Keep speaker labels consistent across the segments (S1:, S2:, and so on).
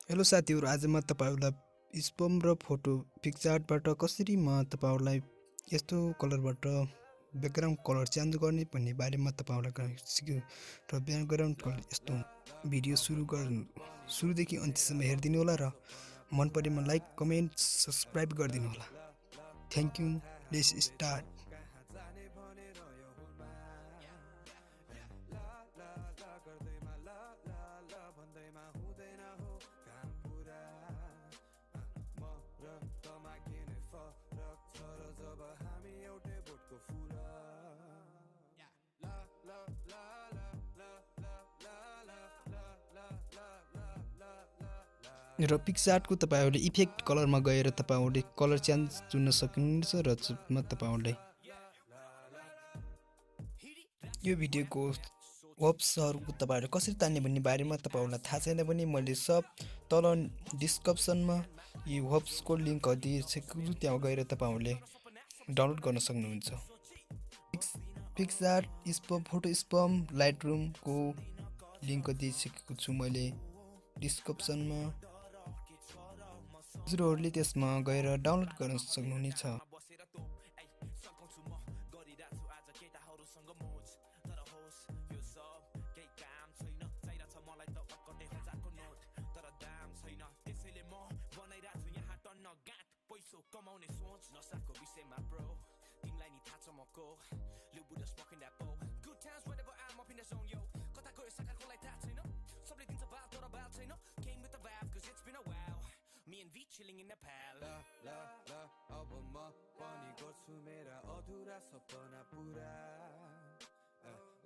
S1: Hello साथीहरु, आज म तपाईहरुलाई स्पम र फोटो पिक्सआर्टबाट कसरी म तपाईहरुलाई यस्तो कलरबाट ब्याकग्राउन्ड कलर चेन्ज गर्ने भन्ने बारेमा तपाईहरुलाई सिक्यो र ब्याकग्राउन्ड कलर यस्तो भिडियो सुरुदेखि अन्त्यसम्म हेर्दिनु होला र मन परेमा लाइक, कमेन्ट, सब्स्क्राइब गर्दिनु होला। Thank you. Let's start. र पिक्सआर्टको तपाईहरुले इफेक्ट कलरमा गएर तपाईहरुले कलर चेन्ज चुन्न सक्नुहुन्छ र म तपाईहरुलाई यो भिडियोको होप्सहरुको तपाईहरुले कसरी तान्ने भन्ने बारेमा तपाईहरुलाई थाहा छैन भने मैले सब तल डिस्क्रिप्सनमा यो होप्सको लिंक दिएको छु, त्यहाँ गएर तपाईहरुले डाउनलोड गर्न सक्नुहुन्छ। पिक्सआर्ट स्पम फोटो स्पम लाइटरुमको लिंक दिइसकेको छु मैले डिस्क्रिप्सनमा। हजुरहरुले त्यसमा गएर डाउनलोड गर्न सक्नुहुनेछ।
S2: Chilling in Nepal. La अब म पनि गर्छु मेरा अधुरा सपना पुरा।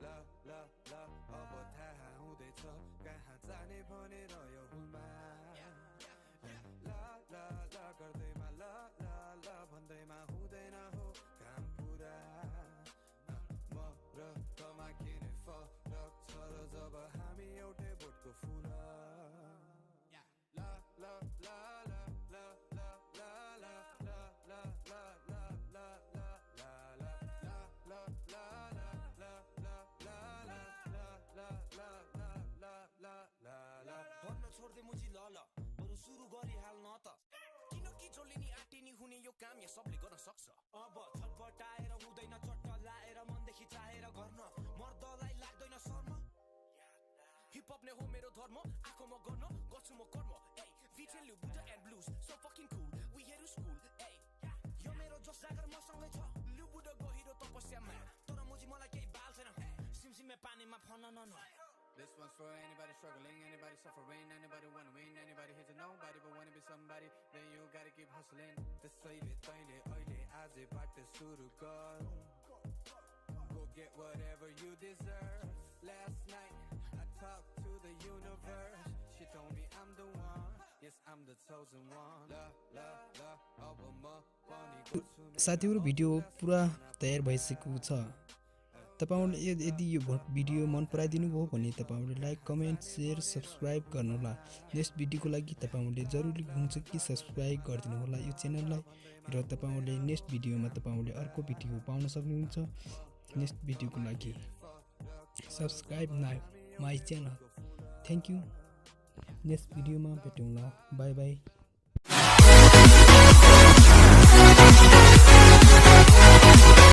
S2: ल अब थाहा हुँदैछ कहाँ जाने भनेर यो हुलमा। ल गर्दैमा ल भन्दैमा हुँदैन हो काम पुरा। म र तमा किन फरक छ र जब हामी एउटै बोटको फुल। काम या सबले गर्न सक्छ। अब छटपटाएर हुँदैन चट्ट लाएर मनदेखि चाहेर गर्न मर्दलाई लाग्दैन शर्म। हिपहप नै हो मेरो धर्म, आँखामा गर्न गर्छु म कर्म। ए भिटेल बुडा and blues so fucking cool we here to school. ए यो मेरो जोस जागर मसँगै छ लुबुडा गहिरो तपस्यामा, तर मुजी मलाई केही बाल छैन सिमसिमे पानीमा फन न। This one's for anybody struggling, anybody suffering, anybody wanna win, anybody here to nobody but wanna be somebody. Then you gotta keep hustling. त्यसैले तैले अहिले आजैबाट सुरु गर। Go get whatever you deserve. Last night I talked to the universe. She told me I'm the one. Yes, I'm the chosen one. La अब म पनि गर्छु।
S1: साथीहरु, भिडियो पुरा तयार भइसकेको छ। तपाईहरुले यदि यो भिडियो मन पराइदिनु भयो भने तपाईहरुले लाइक, कमेन्ट, शेयर, सब्स्क्राइब गर्नु होला। नेक्स्ट भिडियोको लागि तपाईहरुले जरुरी हुन्छ कि सब्स्क्राइब गरिदिनु होला यो च्यानललाई र तपाईहरुले नेक्स्ट भिडियोमा तपाईहरुले अर्को भिडियो पाउन सक्नुहुन्छ। नेक्स्ट भिडियोको लागि subscribe my channel. Thank you. Next भिडियोमा भेटौँला। Bye bye.